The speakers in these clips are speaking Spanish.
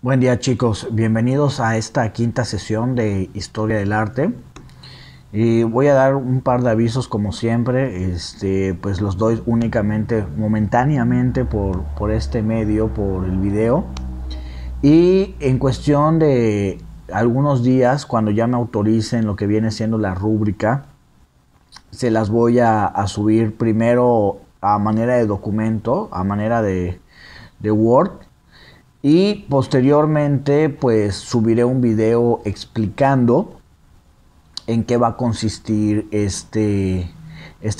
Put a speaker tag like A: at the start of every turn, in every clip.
A: Buen día chicos, bienvenidos a esta quinta sesión de Historia del Arte. Y voy a dar un par de avisos como siempre, pues los doy únicamente, momentáneamente por este medio, por el video. Y en cuestión de algunos días, cuando ya me autoricen lo que viene siendo la rúbrica, se las voy a subir primero a manera de documento, a manera de Word. Y posteriormente pues subiré un video explicando en qué va a consistir este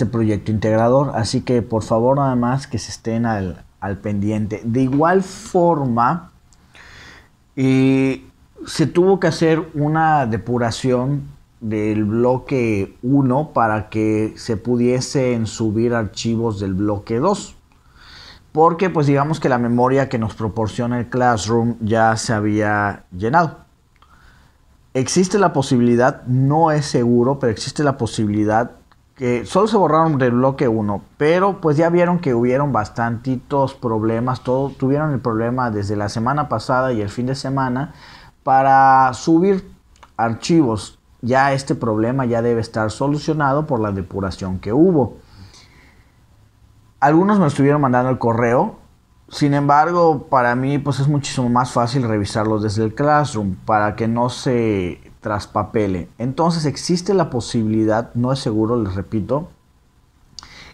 A: proyecto integrador. Así que por favor nada más que se estén al pendiente. De igual forma, se tuvo que hacer una depuración del bloque 1 para que se pudiesen subir archivos del bloque 2. Porque pues digamos que la memoria que nos proporciona el Classroom ya se había llenado. Existe la posibilidad, no es seguro, pero existe la posibilidad que solo se borraron del bloque 1, pero pues ya vieron que hubieron bastantitos problemas, tuvieron el problema desde la semana pasada y el fin de semana para subir archivos. Ya este problema ya debe estar solucionado por la depuración que hubo. Algunos me estuvieron mandando el correo. Sin embargo, para mí pues es muchísimo más fácil revisarlo desde el Classroom para que no se traspapele. Entonces existe la posibilidad, no es seguro, les repito,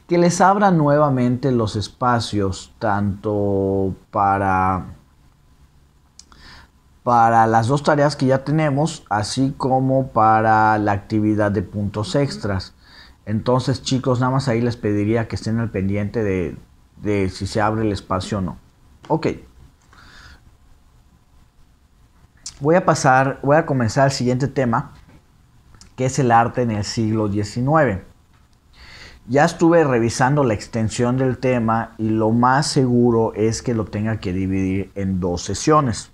A: que les abra nuevamente los espacios tanto para las dos tareas que ya tenemos, así como para la actividad de puntos extras. Entonces chicos, nada más ahí les pediría que estén al pendiente de si se abre el espacio o no. Ok. Voy a comenzar el siguiente tema, que es el arte en el siglo XIX. Ya estuve revisando la extensión del tema y lo más seguro es que lo tenga que dividir en dos sesiones.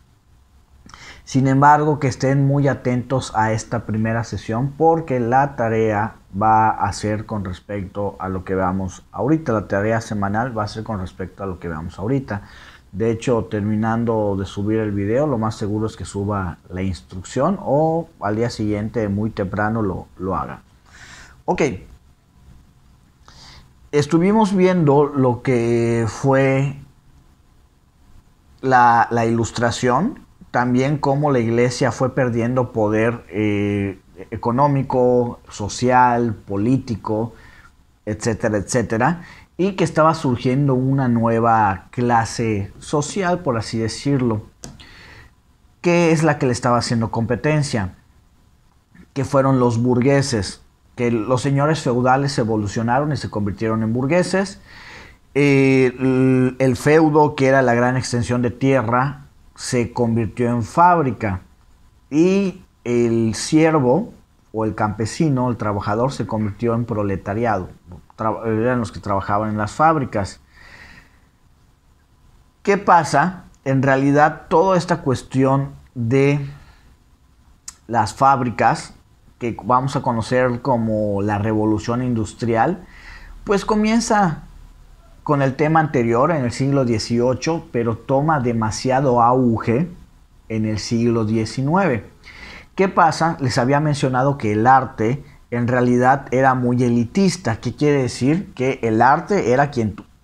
A: Sin embargo, que estén muy atentos a esta primera sesión porque la tarea va a ser con respecto a lo que veamos ahorita. La tarea semanal va a ser con respecto a lo que veamos ahorita. De hecho, terminando de subir el video, lo más seguro es que suba la instrucción o al día siguiente, muy temprano, lo haga. Ok. Estuvimos viendo lo que fue la ilustración. También cómo la iglesia fue perdiendo poder económico, social, político, etcétera, etcétera, y que estaba surgiendo una nueva clase social, por así decirlo, que es la que le estaba haciendo competencia, que fueron los burgueses, que los señores feudales evolucionaron y se convirtieron en burgueses. El feudo, que era la gran extensión de tierra, se convirtió en fábrica y el siervo o el campesino, el trabajador, se convirtió en proletariado. Eran los que trabajaban en las fábricas. ¿Qué pasa? En realidad, toda esta cuestión de las fábricas, que vamos a conocer como la revolución industrial, pues comienza con el tema anterior en el siglo XVIII, pero toma demasiado auge en el siglo XIX. ¿Qué pasa? Les había mencionado que el arte en realidad era muy elitista. ¿Qué quiere decir? Que el arte era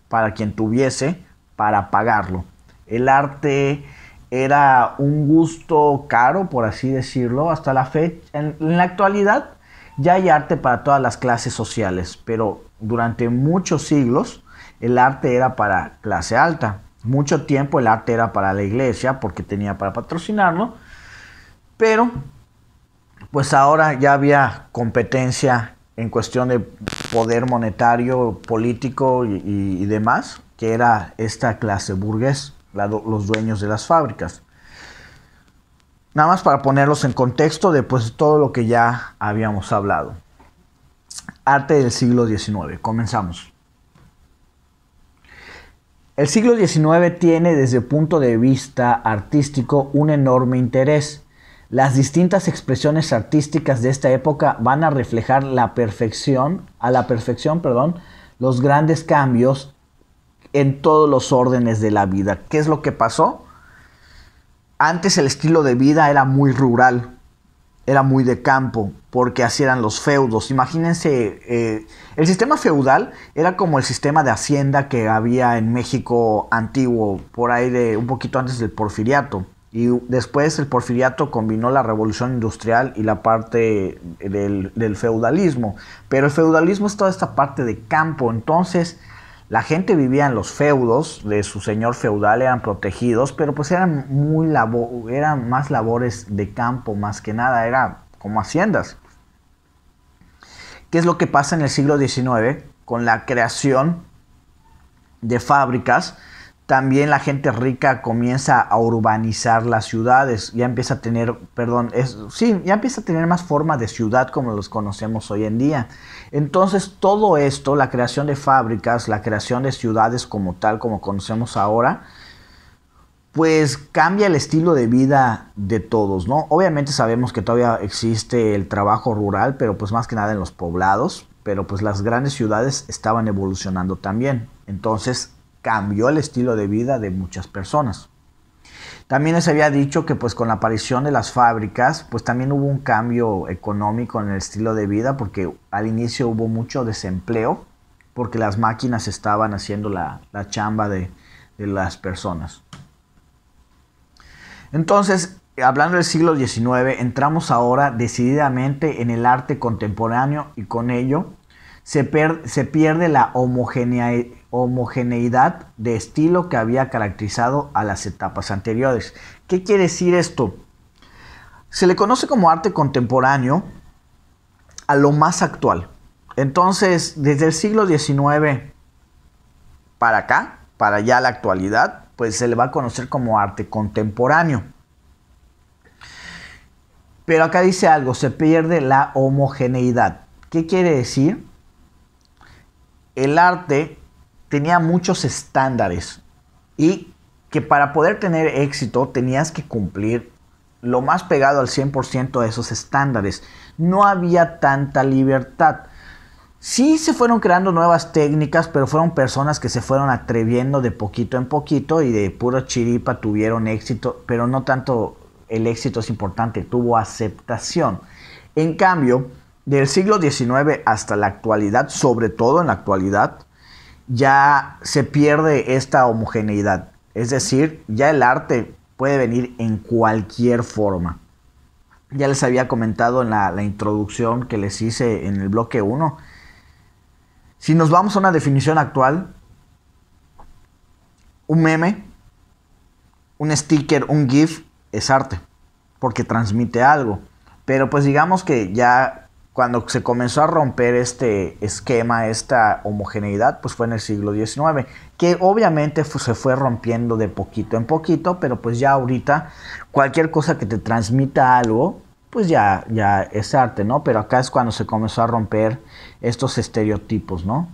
A: para quien tuviese para pagarlo. El arte era un gusto caro, por así decirlo, hasta la fecha. En la actualidad ya hay arte para todas las clases sociales, pero durante muchos siglos el arte era para clase alta. Mucho tiempo el arte era para la iglesia porque tenía para patrocinarlo, pero pues ahora ya había competencia en cuestión de poder monetario, político y demás, que era esta clase burgués, los dueños de las fábricas. Nada más para ponerlos en contexto de pues todo lo que ya habíamos hablado. Arte del siglo XIX. Comenzamos. El siglo XIX tiene desde el punto de vista artístico un enorme interés. Las distintas expresiones artísticas de esta época van a reflejar a la perfección, los grandes cambios en todos los órdenes de la vida. ¿Qué es lo que pasó? Antes el estilo de vida era muy rural, era muy de campo, porque así eran los feudos. Imagínense, el sistema feudal era como el sistema de hacienda que había en México antiguo, por ahí de un poquito antes del Porfiriato. Y después el Porfiriato combinó la revolución industrial y la parte del feudalismo. Pero el feudalismo es toda esta parte de campo. Entonces la gente vivía en los feudos de su señor feudal, eran protegidos, pero pues eran eran más labores de campo, más que nada, era como haciendas. ¿Qué es lo que pasa en el siglo XIX? Con la creación de fábricas, también la gente rica comienza a urbanizar las ciudades, ya empieza a tener, ya empieza a tener más forma de ciudad como los conocemos hoy en día. Entonces todo esto, la creación de fábricas, la creación de ciudades como tal, como conocemos ahora, pues cambia el estilo de vida de todos, ¿no? Obviamente sabemos que todavía existe el trabajo rural, pero pues más que nada en los poblados, pero pues las grandes ciudades estaban evolucionando también. Entonces cambió el estilo de vida de muchas personas. También les había dicho que pues con la aparición de las fábricas, pues también hubo un cambio económico en el estilo de vida, porque al inicio hubo mucho desempleo, porque las máquinas estaban haciendo la chamba de las personas. Entonces, hablando del siglo XIX, entramos ahora decididamente en el arte contemporáneo y con ello se pierde la homogeneidad de estilo que había caracterizado a las etapas anteriores. ¿Qué quiere decir esto? Se le conoce como arte contemporáneo a lo más actual. Entonces, desde el siglo XIX para acá, para ya la actualidad, pues se le va a conocer como arte contemporáneo. Pero acá dice algo, se pierde la homogeneidad. ¿Qué quiere decir? El arte tenía muchos estándares y que para poder tener éxito tenías que cumplir lo más pegado al 100% de esos estándares. No había tanta libertad. Sí se fueron creando nuevas técnicas, pero fueron personas que se fueron atreviendo de poquito en poquito y de pura chiripa tuvieron éxito, pero no tanto el éxito es importante, tuvo aceptación. En cambio, del siglo XIX hasta la actualidad, sobre todo en la actualidad, ya se pierde esta homogeneidad. Es decir, ya el arte puede venir en cualquier forma. Ya les había comentado en la introducción que les hice en el bloque 1. Si nos vamos a una definición actual, un meme, un sticker, un GIF es arte, porque transmite algo. Pero pues digamos que ya cuando se comenzó a romper este esquema, esta homogeneidad, pues fue en el siglo XIX, que obviamente se fue rompiendo de poquito en poquito, pero pues ya ahorita cualquier cosa que te transmita algo, pues ya es arte, ¿no? Pero acá es cuando se comenzó a romper estos estereotipos, ¿no?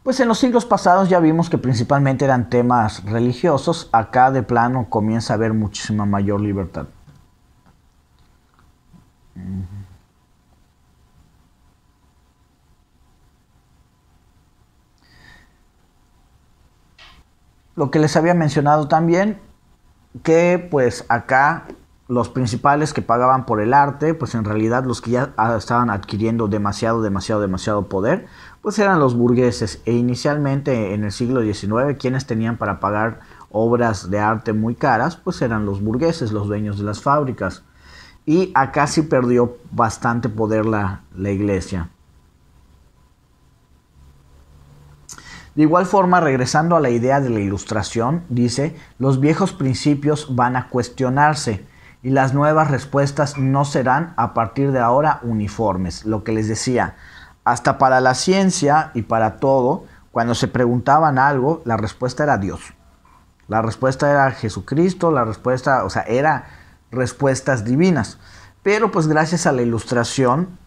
A: Pues en los siglos pasados ya vimos que principalmente eran temas religiosos, acá de plano comienza a haber muchísima mayor libertad. Lo que les había mencionado también, que pues acá los principales que pagaban por el arte, pues en realidad los que ya estaban adquiriendo demasiado poder, pues eran los burgueses. E inicialmente en el siglo XIX, quienes tenían para pagar obras de arte muy caras, pues eran los burgueses, los dueños de las fábricas. Y acá sí perdió bastante poder la iglesia. De igual forma, regresando a la idea de la ilustración, dice, los viejos principios van a cuestionarse y las nuevas respuestas no serán a partir de ahora uniformes. Lo que les decía, hasta para la ciencia y para todo, cuando se preguntaban algo, la respuesta era Dios. La respuesta era Jesucristo, la respuesta, o sea, eran respuestas divinas. Pero pues gracias a la ilustración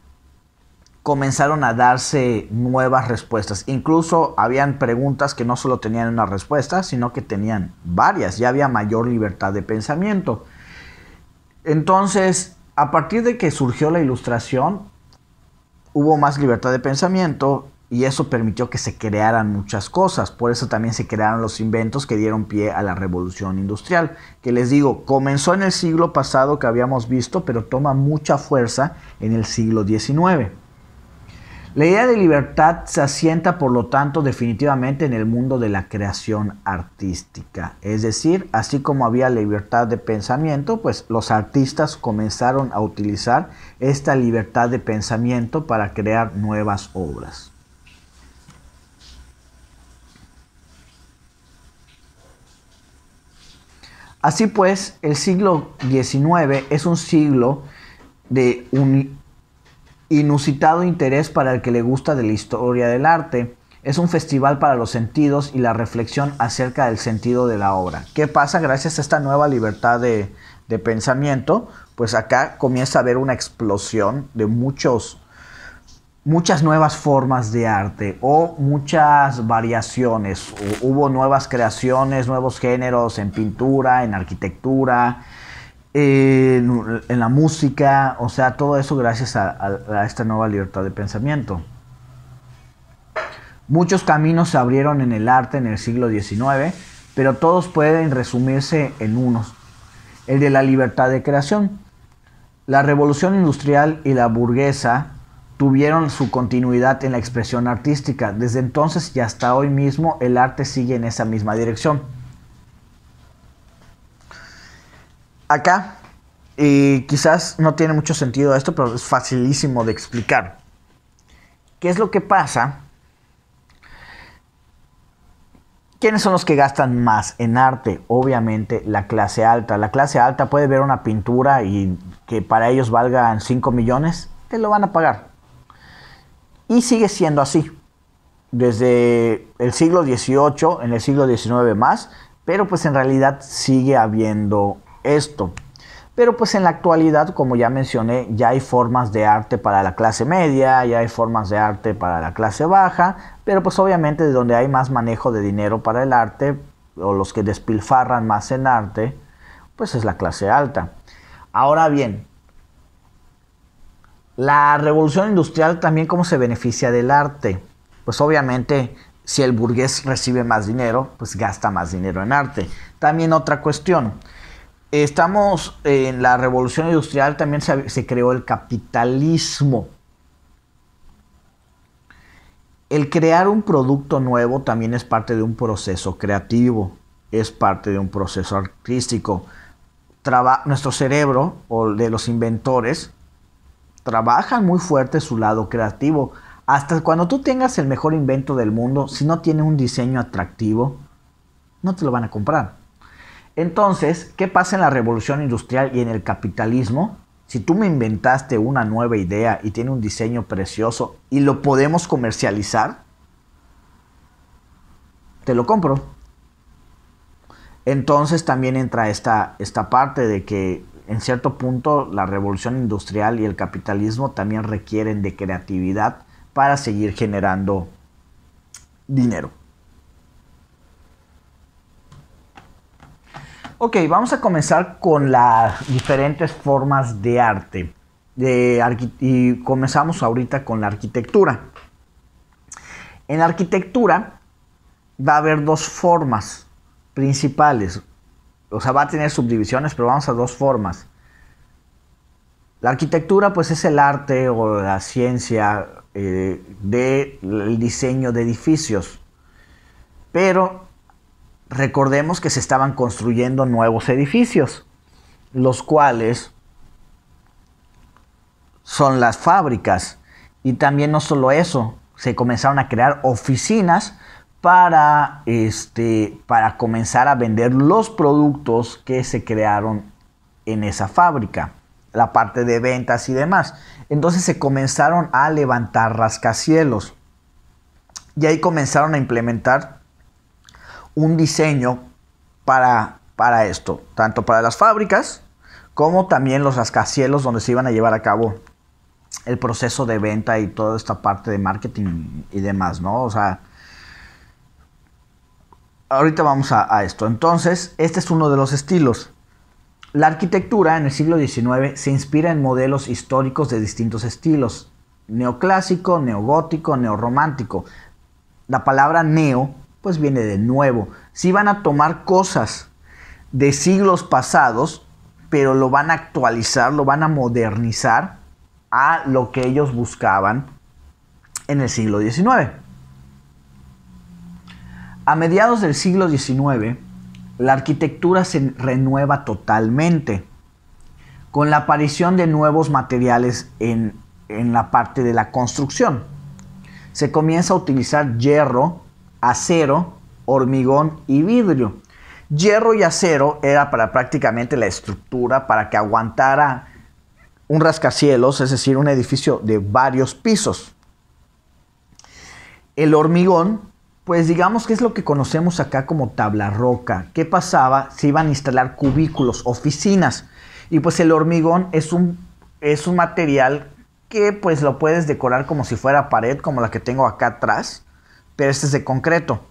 A: comenzaron a darse nuevas respuestas. Incluso habían preguntas que no solo tenían una respuesta, sino que tenían varias. Ya había mayor libertad de pensamiento. Entonces, a partir de que surgió la ilustración, hubo más libertad de pensamiento y eso permitió que se crearan muchas cosas. Por eso también se crearon los inventos que dieron pie a la revolución industrial, que les digo, comenzó en el siglo pasado que habíamos visto, pero toma mucha fuerza en el siglo XIX. La idea de libertad se asienta, por lo tanto, definitivamente en el mundo de la creación artística. Es decir, así como había libertad de pensamiento, pues los artistas comenzaron a utilizar esta libertad de pensamiento para crear nuevas obras. Así pues, el siglo XIX es un siglo de un inusitado interés para el que le gusta de la historia del arte. Es un festival para los sentidos y la reflexión acerca del sentido de la obra. ¿Qué pasa? Gracias a esta nueva libertad de pensamiento, pues acá comienza a haber una explosión de muchas nuevas formas de arte o muchas variaciones. Hubo nuevas creaciones, nuevos géneros en pintura, en arquitectura, en la música, o sea, todo eso gracias a esta nueva libertad de pensamiento. Muchos caminos se abrieron en el arte en el siglo XIX, pero todos pueden resumirse en unos: el de la libertad de creación. La revolución industrial y la burguesa tuvieron su continuidad en la expresión artística. Desde entonces y hasta hoy mismo el arte sigue en esa misma dirección. Acá, quizás no tiene mucho sentido esto, pero es facilísimo de explicar. ¿Qué es lo que pasa? ¿Quiénes son los que gastan más en arte? Obviamente la clase alta. La clase alta puede ver una pintura y que para ellos valgan 5 millones, te lo van a pagar. Y sigue siendo así. Desde el siglo XVIII, en el siglo XIX más, pero pues en realidad sigue habiendo esto. Pero pues en la actualidad, como ya mencioné, ya hay formas de arte para la clase media, ya hay formas de arte para la clase baja, pero pues obviamente de donde hay más manejo de dinero para el arte, o los que despilfarran más en arte, pues es la clase alta. Ahora bien, la revolución industrial también, ¿cómo se beneficia del arte? Pues obviamente, si el burgués recibe más dinero, pues gasta más dinero en arte. También otra cuestión. Estamos en la revolución industrial, también se creó el capitalismo. El crear un producto nuevo también es parte de un proceso creativo, es parte de un proceso artístico. Nuestro cerebro, o de los inventores, trabajan muy fuerte su lado creativo. Hasta cuando tú tengas el mejor invento del mundo, si no tiene un diseño atractivo, no te lo van a comprar. Entonces, ¿qué pasa en la revolución industrial y en el capitalismo? Si tú me inventaste una nueva idea y tiene un diseño precioso y lo podemos comercializar, te lo compro. Entonces también entra esta parte de que en cierto punto la revolución industrial y el capitalismo también requieren de creatividad para seguir generando dinero. Ok, vamos a comenzar con las diferentes formas de arte. Y comenzamos ahorita con la arquitectura. En la arquitectura va a haber dos formas principales. O sea, va a tener subdivisiones, pero vamos a dos formas. La arquitectura, pues, es el arte o la ciencia del diseño de edificios. Pero recordemos que se estaban construyendo nuevos edificios, los cuales son las fábricas. Y también no solo eso, se comenzaron a crear oficinas para comenzar a vender los productos que se crearon en esa fábrica, la parte de ventas y demás. Entonces se comenzaron a levantar rascacielos y ahí comenzaron a implementar un diseño para esto, tanto para las fábricas como también los rascacielos donde se iban a llevar a cabo el proceso de venta y toda esta parte de marketing y demás, ¿no? O sea, ahorita vamos a esto. Entonces, este es uno de los estilos. La arquitectura en el siglo XIX se inspira en modelos históricos de distintos estilos. neoclásico, neogótico, neorromántico. La palabra neo pues viene de nuevo. Sí van a tomar cosas de siglos pasados, pero lo van a actualizar, lo van a modernizar a lo que ellos buscaban en el siglo XIX. A mediados del siglo XIX, la arquitectura se renueva totalmente, con la aparición de nuevos materiales en la parte de la construcción. Se comienza a utilizar hierro, acero, hormigón y vidrio. Hierro y acero era para prácticamente la estructura para que aguantara un rascacielos, es decir, un edificio de varios pisos. El hormigón, pues digamos que es lo que conocemos acá como tabla roca. ¿Qué pasaba? Se iban a instalar cubículos, oficinas. Y pues el hormigón es un material que pues lo puedes decorar como si fuera pared, como la que tengo acá atrás, pero este es de concreto.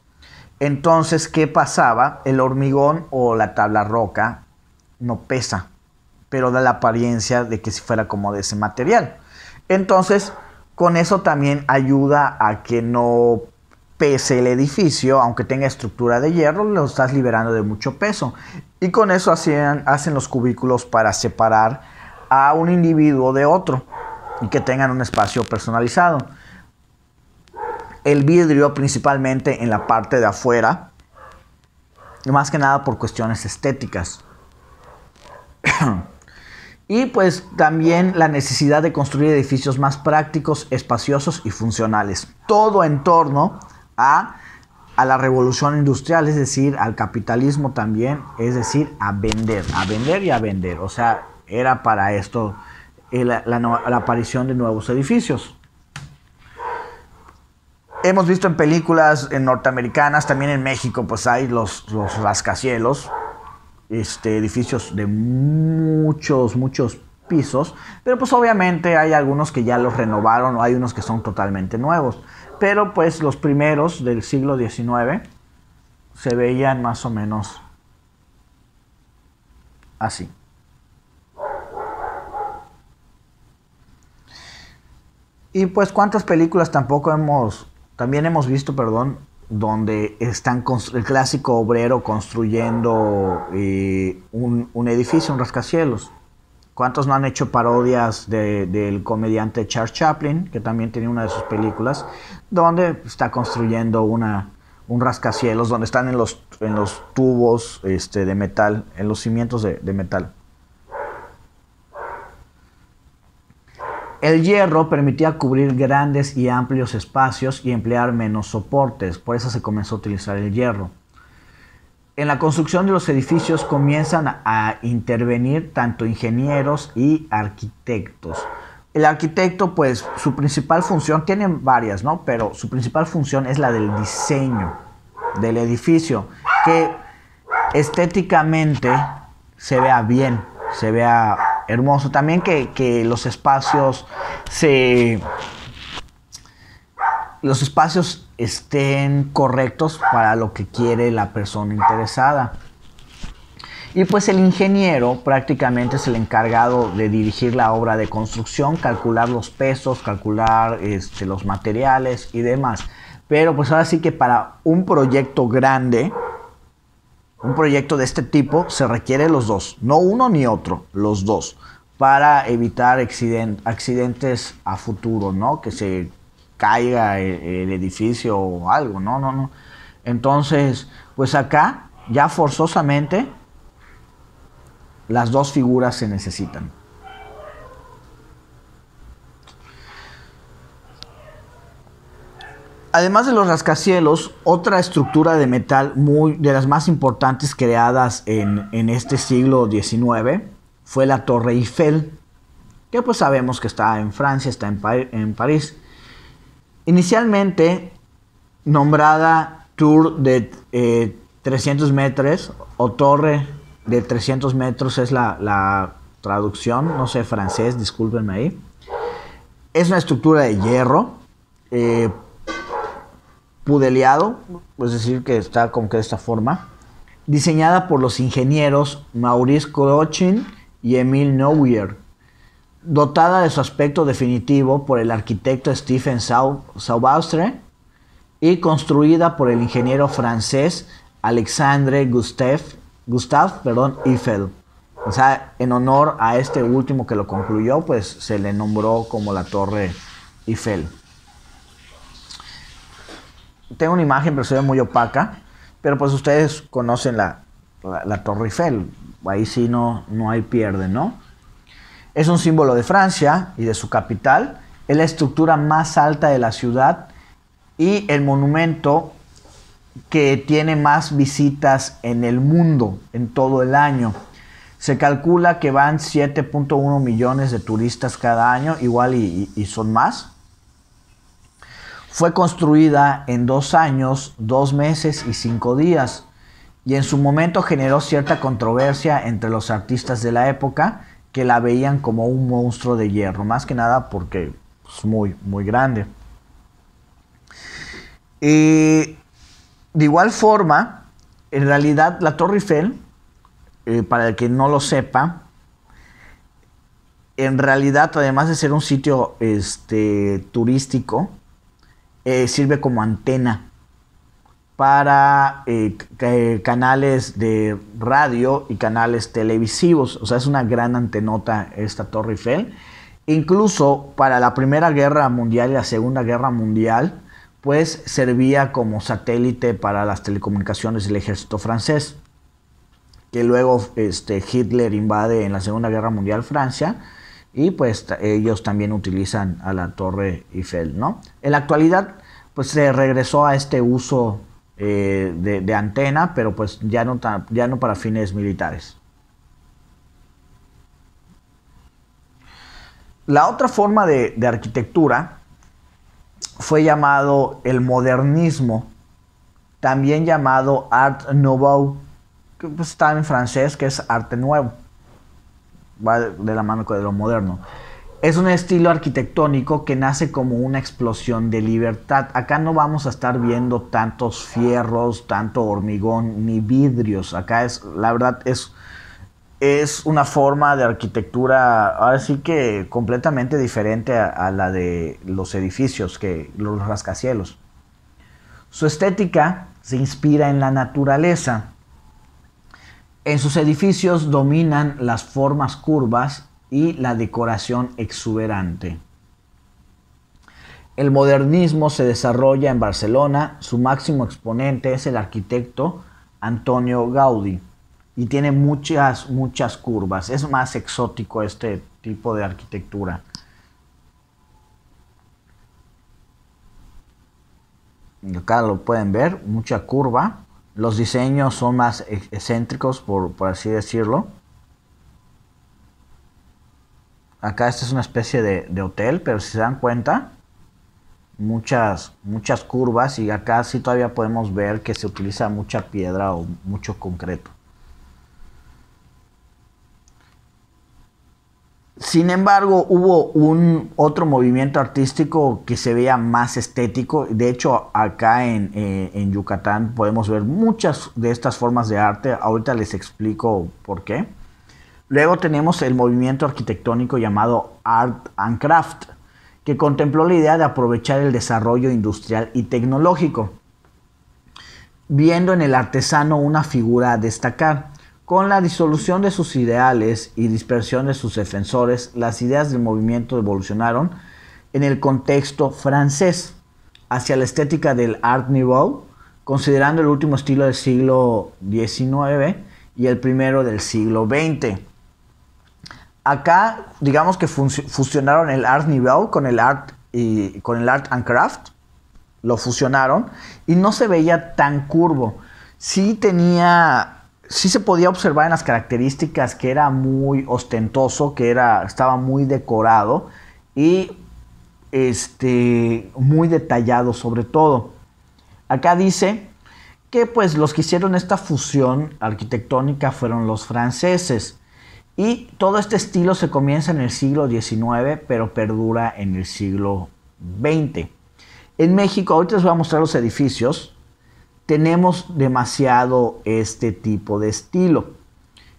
A: Entonces, ¿qué pasaba? El hormigón o la tabla roca no pesa, pero da la apariencia de que si fuera como de ese material. Entonces, con eso también ayuda a que no pese el edificio, aunque tenga estructura de hierro, lo estás liberando de mucho peso. Y con eso hacen los cubículos para separar a un individuo de otro y que tengan un espacio personalizado. El vidrio principalmente en la parte de afuera, más que nada por cuestiones estéticas. Y pues también la necesidad de construir edificios más prácticos, espaciosos y funcionales. Todo en torno a la revolución industrial, es decir, al capitalismo también, es decir, a vender y a vender. O sea, era para esto la aparición de nuevos edificios. Hemos visto en películas norteamericanas, también en México, pues hay los rascacielos, edificios de muchos pisos, pero pues obviamente hay algunos que ya los renovaron o hay unos que son totalmente nuevos. Pero pues los primeros del siglo XIX se veían más o menos así. Y pues cuántas películas también hemos visto, donde están el clásico obrero construyendo un edificio, un rascacielos. ¿Cuántos no han hecho parodias del comediante Charles Chaplin, que también tenía una de sus películas, donde está construyendo un rascacielos, donde están en los tubos de metal, en los cimientos de metal? El hierro permitía cubrir grandes y amplios espacios y emplear menos soportes, por eso se comenzó a utilizar el hierro. En la construcción de los edificios comienzan a intervenir tanto ingenieros y arquitectos. El arquitecto, pues, su principal función, tiene varias, ¿no? Pero su principal función es la del diseño del edificio, que estéticamente se vea bien, se vea hermoso. También que los espacios estén correctos para lo que quiere la persona interesada. Y pues el ingeniero prácticamente es el encargado de dirigir la obra de construcción, calcular los pesos, calcular los materiales y demás. Pero pues ahora sí que para un proyecto grande, un proyecto de este tipo, se requiere los dos, no uno ni otro, los dos, para evitar accidentes a futuro, ¿no? Que se caiga el edificio o algo, no. Entonces, pues acá ya forzosamente las dos figuras se necesitan. Además de los rascacielos, otra estructura de metal de las más importantes creadas en este siglo XIX fue la Torre Eiffel, que pues sabemos que está en Francia, está en París. Inicialmente nombrada Tour de 300 metros o Torre de 300 metros es la traducción, no sé francés, discúlpenme ahí. Es una estructura de hierro pudeleado, es decir, que está como que de esta forma, diseñada por los ingenieros Maurice Cochin y Émile Nouvier. dotada de su aspecto definitivo por el arquitecto Stephen Saubastre y construida por el ingeniero francés Alexandre Gustave Eiffel. O sea, en honor a este último que lo concluyó, pues se le nombró como la Torre Eiffel. Tengo una imagen, pero se ve muy opaca, pero pues ustedes conocen la Torre Eiffel. Ahí sí no hay pierde, ¿no? Es un símbolo de Francia y de su capital. Es la estructura más alta de la ciudad y el monumento que tiene más visitas en el mundo en todo el año. Se calcula que van 7.1 millones de turistas cada año, igual y son más. Fue construida en 2 años, 2 meses y 5 días, y en su momento generó cierta controversia entre los artistas de la época, que la veían como un monstruo de hierro, más que nada porque es muy grande. De igual forma, en realidad la Torre Eiffel, para el que no lo sepa, en realidad, además de ser un sitio turístico, sirve como antena para canales de radio y canales televisivos. O sea, es una gran antenota esta Torre Eiffel. Incluso para la Primera Guerra Mundial y la Segunda Guerra Mundial, pues servía como satélite para las telecomunicaciones del ejército francés, que luego Hitler invade en la Segunda Guerra Mundial Francia, y pues ellos también utilizan a la Torre Eiffel, ¿no? En la actualidad pues se regresó a este uso de antena, pero pues ya no para fines militares. La otra forma de arquitectura fue llamado el modernismo, también llamado Art Nouveau, que pues está en francés, que es arte nuevo, va de la mano de lo moderno. Es un estilo arquitectónico que nace como una explosión de libertad. Acá no vamos a estar viendo tantos fierros, tanto hormigón, ni vidrios. Acá la verdad es una forma de arquitectura, ahora sí que completamente diferente a la de los edificios, los rascacielos. Su estética se inspira en la naturaleza. En sus edificios dominan las formas curvas y la decoración exuberante. El modernismo se desarrolla en Barcelona. Su máximo exponente es el arquitecto Antonio Gaudí y tiene muchas curvas. Es más exótico este tipo de arquitectura. Acá lo pueden ver, mucha curva. Los diseños son más excéntricos, por así decirlo. Acá esta es una especie de hotel, pero si se dan cuenta, muchas curvas, y acá sí todavía podemos ver que se utiliza mucha piedra o mucho concreto. Sin embargo, hubo otro movimiento artístico que se veía más estético. De hecho, acá en Yucatán podemos ver muchas de estas formas de arte. Ahorita les explico por qué. Luego tenemos el movimiento arquitectónico llamado Art and Craft, que contempló la idea de aprovechar el desarrollo industrial y tecnológico, viendo en el artesano una figura a destacar. Con la disolución de sus ideales y dispersión de sus defensores, las ideas del movimiento evolucionaron en el contexto francés hacia la estética del Art Nouveau, considerando el último estilo del siglo XIX y el primero del siglo XX. Acá, digamos que fusionaron el Art Nouveau con el Art and Craft, lo fusionaron y no se veía tan curvo. Sí se podía observar en las características que era muy ostentoso, que estaba muy decorado y muy detallado sobre todo. Acá dice que pues los que hicieron esta fusión arquitectónica fueron los franceses, y todo este estilo se comienza en el siglo XIX, pero perdura en el siglo XX. En México, ahorita les voy a mostrar los edificios, tenemos demasiado este tipo de estilo.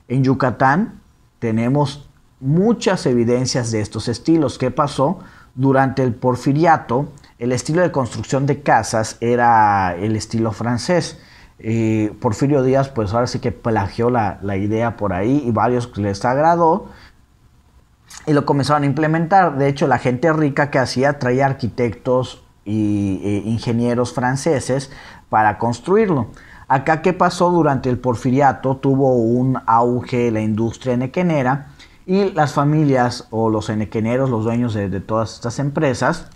A: En Yucatán tenemos muchas evidencias de estos estilos. ¿Qué pasó? Durante el Porfiriato, el estilo de construcción de casas era el estilo francés. Porfirio Díaz, pues ahora sí que plagió la idea por ahí y varios les agradó y lo comenzaron a implementar. De hecho, la gente rica que hacía traía arquitectos y ingenieros franceses para construirlo. Acá, ¿qué pasó? Durante el Porfiriato tuvo un auge la industria enequenera y las familias o los enequeneros, los dueños de todas estas empresas,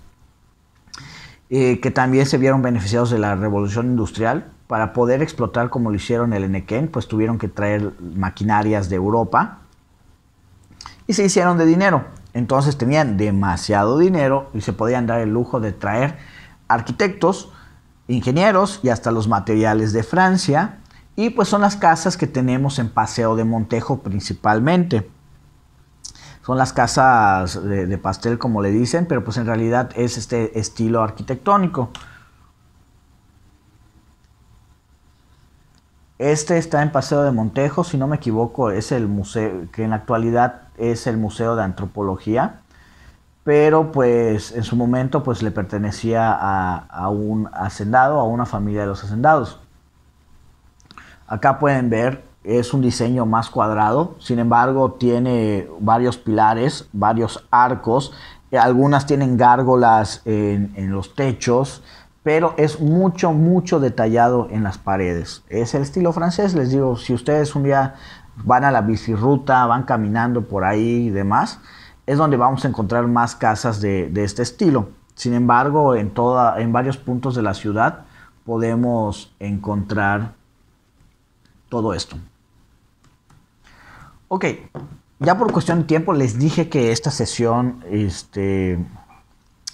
A: que también se vieron beneficiados de la revolución industrial, para poder explotar como lo hicieron el Enequén, pues tuvieron que traer maquinarias de Europa y se hicieron de dinero. Entonces tenían demasiado dinero y se podían dar el lujo de traer arquitectos, ingenieros y hasta los materiales de Francia. Y pues son las casas que tenemos en Paseo de Montejo principalmente. Son las casas de pastel, como le dicen, pero pues en realidad es este estilo arquitectónico. Este está en Paseo de Montejo, si no me equivoco, es el museo, que en la actualidad es el Museo de Antropología, pero pues en su momento pues le pertenecía a un hacendado, a una familia de los hacendados. Acá pueden ver, es un diseño más cuadrado, sin embargo tiene varios pilares, varios arcos, algunas tienen gárgolas en los techos, pero es mucho detallado en las paredes. Es el estilo francés, les digo, si ustedes un día van a la bicirruta, van caminando por ahí y demás, es donde vamos a encontrar más casas de este estilo. Sin embargo, en varios puntos de la ciudad podemos encontrar todo esto. Ok, ya por cuestión de tiempo les dije que esta sesión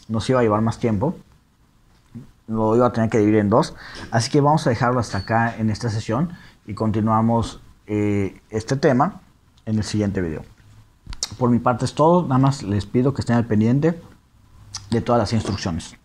A: nos iba a llevar más tiempo. Lo iba a tener que dividir en dos, así que vamos a dejarlo hasta acá en esta sesión y continuamos este tema en el siguiente video. Por mi parte es todo, nada más les pido que estén al pendiente de todas las instrucciones.